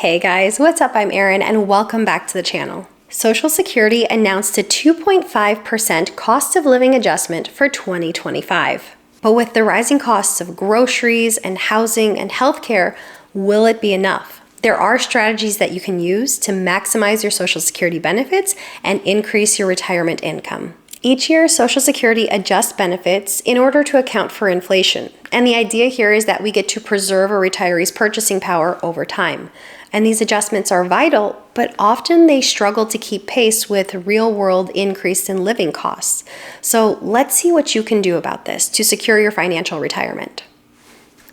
Hey guys, what's up? I'm Erin and welcome back to the channel. Social Security announced a 2.5% cost of living adjustment for 2025. But with the rising costs of groceries and housing and healthcare, will it be enough? There are strategies that you can use to maximize your Social Security benefits and increase your retirement income. Each year, Social Security adjusts benefits in order to account for inflation. And the idea here is that we get to preserve a retiree's purchasing power over time. And these adjustments are vital, but often they struggle to keep pace with real-world increase in living costs. So let's see what you can do about this to secure your financial retirement.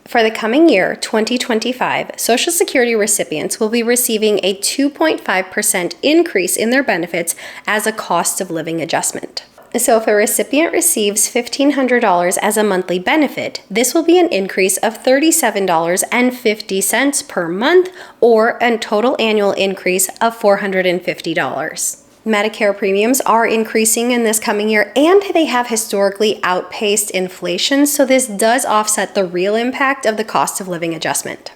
For the coming year, 2025, Social Security recipients will be receiving a 2.5% increase in their benefits as a cost of living adjustment. So if a recipient receives $1,500 as a monthly benefit, this will be an increase of $37.50 per month, or a total annual increase of $450. Medicare premiums are increasing in this coming year, and they have historically outpaced inflation, so this does offset the real impact of the cost of living adjustment.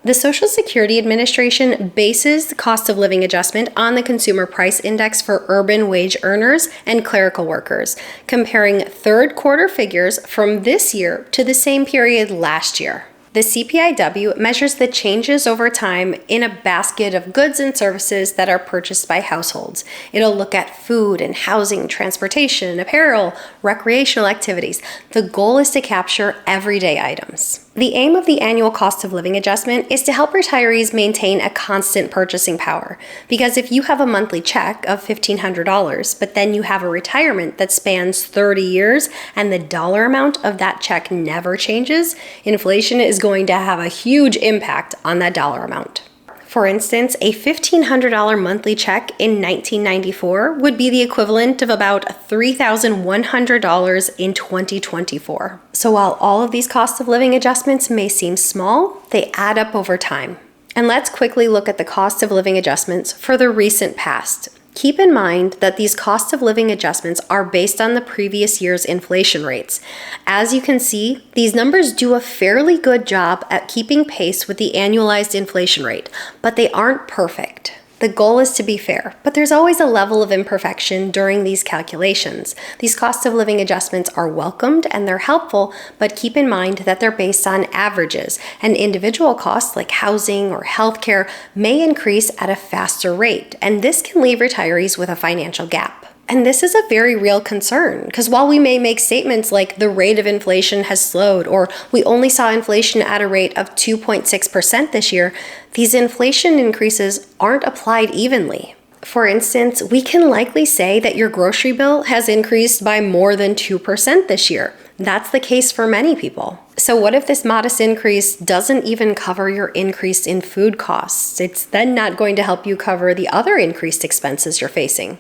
The Social Security Administration bases the cost of living adjustment on the Consumer Price Index for urban wage earners and clerical workers, comparing third quarter figures from this year to the same period last year. The CPIW measures the changes over time in a basket of goods and services that are purchased by households. It'll look at food and housing, transportation, apparel, recreational activities. The goal is to capture everyday items. The aim of the annual cost of living adjustment is to help retirees maintain a constant purchasing power. Because if you have a monthly check of $1,500, but then you have a retirement that spans 30 years and the dollar amount of that check never changes, inflation is going to have a huge impact on that dollar amount. For instance, a $1,500 monthly check in 1994 would be the equivalent of about $3,100 in 2024. So while all of these cost of living adjustments may seem small, they add up over time. And let's quickly look at the cost of living adjustments for the recent past. Keep in mind that these cost of living adjustments are based on the previous year's inflation rates. As you can see, these numbers do a fairly good job at keeping pace with the annualized inflation rate, but they aren't perfect. The goal is to be fair, but there's always a level of imperfection during these calculations. These cost of living adjustments are welcomed and they're helpful, but keep in mind that they're based on averages, and individual costs like housing or healthcare may increase at a faster rate, and this can leave retirees with a financial gap. And this is a very real concern, because while we may make statements like the rate of inflation has slowed, or we only saw inflation at a rate of 2.6% this year, these inflation increases aren't applied evenly. For instance, we can likely say that your grocery bill has increased by more than 2% this year. That's the case for many people. So what if this modest increase doesn't even cover your increase in food costs? It's then not going to help you cover the other increased expenses you're facing.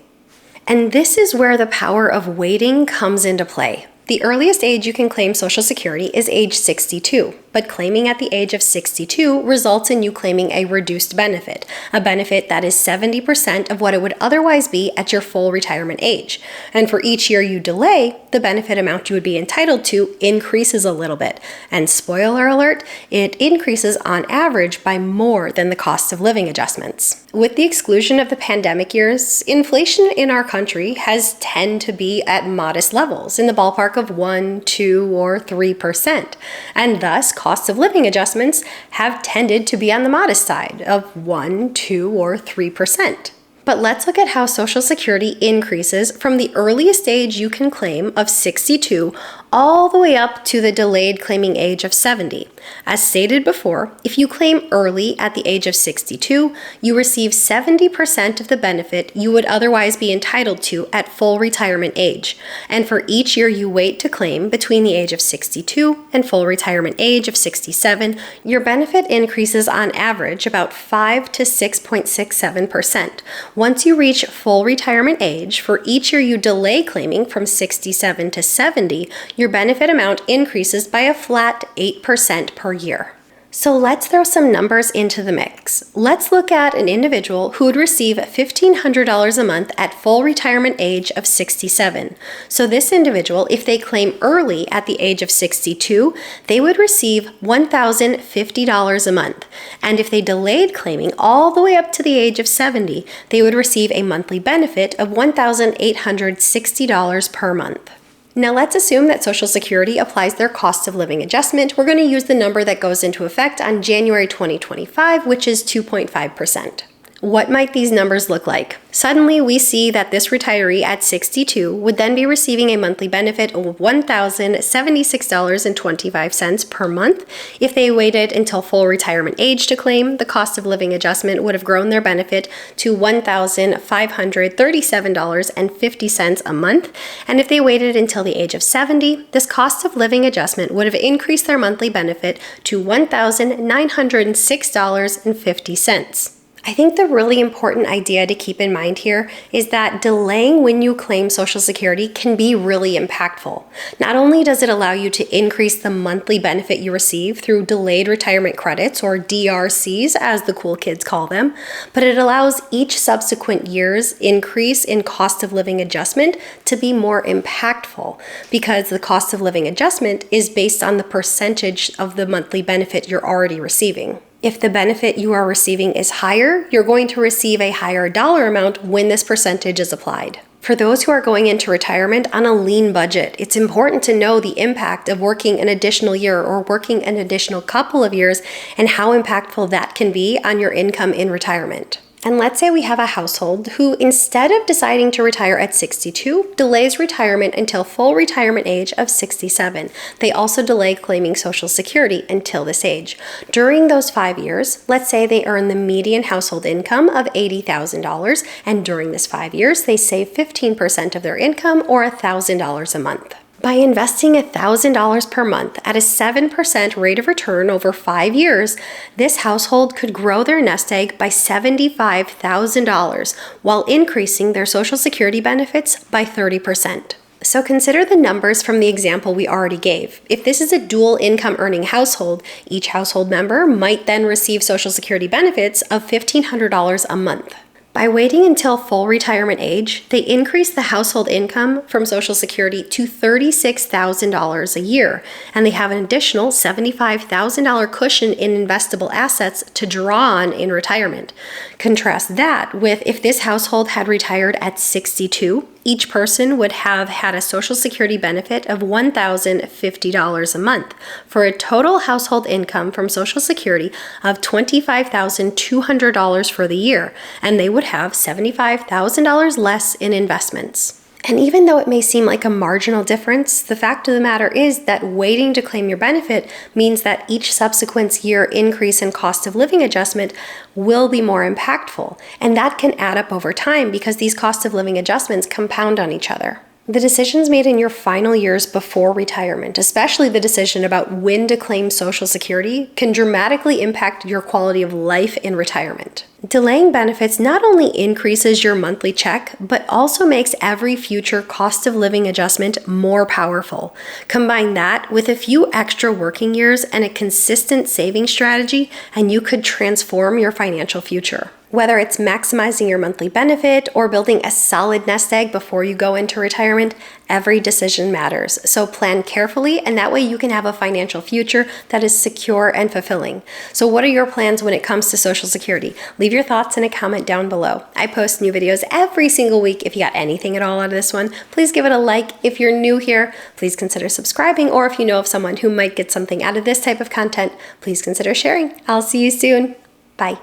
And this is where the power of waiting comes into play. The earliest age you can claim Social Security is age 62, but claiming at the age of 62 results in you claiming a reduced benefit, a benefit that is 70% of what it would otherwise be at your full retirement age. And for each year you delay, the benefit amount you would be entitled to increases a little bit. And spoiler alert, it increases on average by more than the cost of living adjustments. With the exclusion of the pandemic years, inflation in our country has tended to be at modest levels, in the ballpark of 1, 2, or 3%. And thus, cost of living adjustments have tended to be on the modest side of 1, 2, or 3%. But let's look at how Social Security increases from the earliest age you can claim of 62 all the way up to the delayed claiming age of 70. As stated before, if you claim early at the age of 62, you receive 70% of the benefit you would otherwise be entitled to at full retirement age. And for each year you wait to claim between the age of 62 and full retirement age of 67, your benefit increases on average about 5 to 6.67%. Once you reach full retirement age, for each year you delay claiming from 67 to 70, your benefit amount increases by a flat 8% per year. So let's throw some numbers into the mix. Let's look at an individual who would receive $1,500 a month at full retirement age of 67. So this individual, if they claim early at the age of 62, they would receive $1,050 a month. And if they delayed claiming all the way up to the age of 70, they would receive a monthly benefit of $1,860 per month. Now let's assume that Social Security applies their cost of living adjustment. We're going to use the number that goes into effect on January 2025, which is 2.5%. What might these numbers look like? Suddenly, we see that this retiree at 62 would then be receiving a monthly benefit of $1,076.25 per month. If they waited until full retirement age to claim, the cost of living adjustment would have grown their benefit to $1,537.50 a month. And if they waited until the age of 70, this cost of living adjustment would have increased their monthly benefit to $1,906.50. I think the really important idea to keep in mind here is that delaying when you claim Social Security can be really impactful. Not only does it allow you to increase the monthly benefit you receive through delayed retirement credits, or DRCs as the cool kids call them, but it allows each subsequent year's increase in cost of living adjustment to be more impactful, because the cost of living adjustment is based on the percentage of the monthly benefit you're already receiving. If the benefit you are receiving is higher, you're going to receive a higher dollar amount when this percentage is applied. For those who are going into retirement on a lean budget, it's important to know the impact of working an additional year or working an additional couple of years and how impactful that can be on your income in retirement. And let's say we have a household who, instead of deciding to retire at 62, delays retirement until full retirement age of 67. They also delay claiming Social Security until this age. During those 5 years, let's say they earn the median household income of $80,000, and during this 5 years, they save 15% of their income, or $1,000 a month. By investing $1,000 per month at a 7% rate of return over 5 years, this household could grow their nest egg by $75,000 while increasing their Social Security benefits by 30%. So consider the numbers from the example we already gave. If this is a dual income earning household, each household member might then receive Social Security benefits of $1,500 a month. By waiting until full retirement age, they increase the household income from Social Security to $36,000 a year, and they have an additional $75,000 cushion in investable assets to draw on in retirement. Contrast that with if this household had retired at 62, each person would have had a Social Security benefit of $1,050 a month for a total household income from Social Security of $25,200 for the year, and they would have $75,000 less in investments. And even though it may seem like a marginal difference, the fact of the matter is that waiting to claim your benefit means that each subsequent year increase in cost of living adjustment will be more impactful. And that can add up over time because these cost of living adjustments compound on each other. The decisions made in your final years before retirement, especially the decision about when to claim Social Security, can dramatically impact your quality of life in retirement. Delaying benefits not only increases your monthly check, but also makes every future cost of living adjustment more powerful. Combine that with a few extra working years and a consistent saving strategy, and you could transform your financial future. Whether it's maximizing your monthly benefit or building a solid nest egg before you go into retirement, every decision matters. So plan carefully, and that way you can have a financial future that is secure and fulfilling. So what are your plans when it comes to Social Security? Leave your thoughts in a comment down below. I post new videos every single week. If you got anything at all out of this one, please give it a like. If you're new here, please consider subscribing, or if you know of someone who might get something out of this type of content, please consider sharing. I'll see you soon. Bye.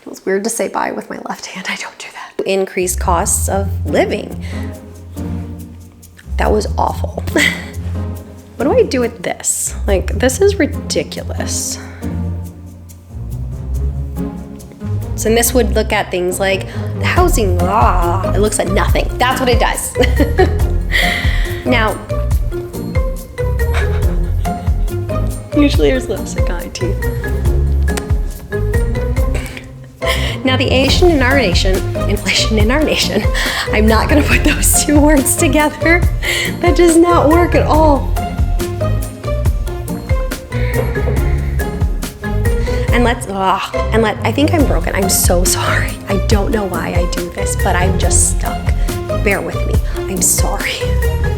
It was weird to say bye with my left hand. I don't do that. Increased costs of living. That was awful. What do I do with this? Like, this is ridiculous. So this would look at things like the housing. It looks at nothing. That's what it does. Now, usually there's lipstick on my teeth. Now the inflation in our nation, I'm not gonna put those two words together. That does not work at all. I think I'm broken. I'm so sorry. I don't know why I do this, but I'm just stuck. Bear with me. I'm sorry.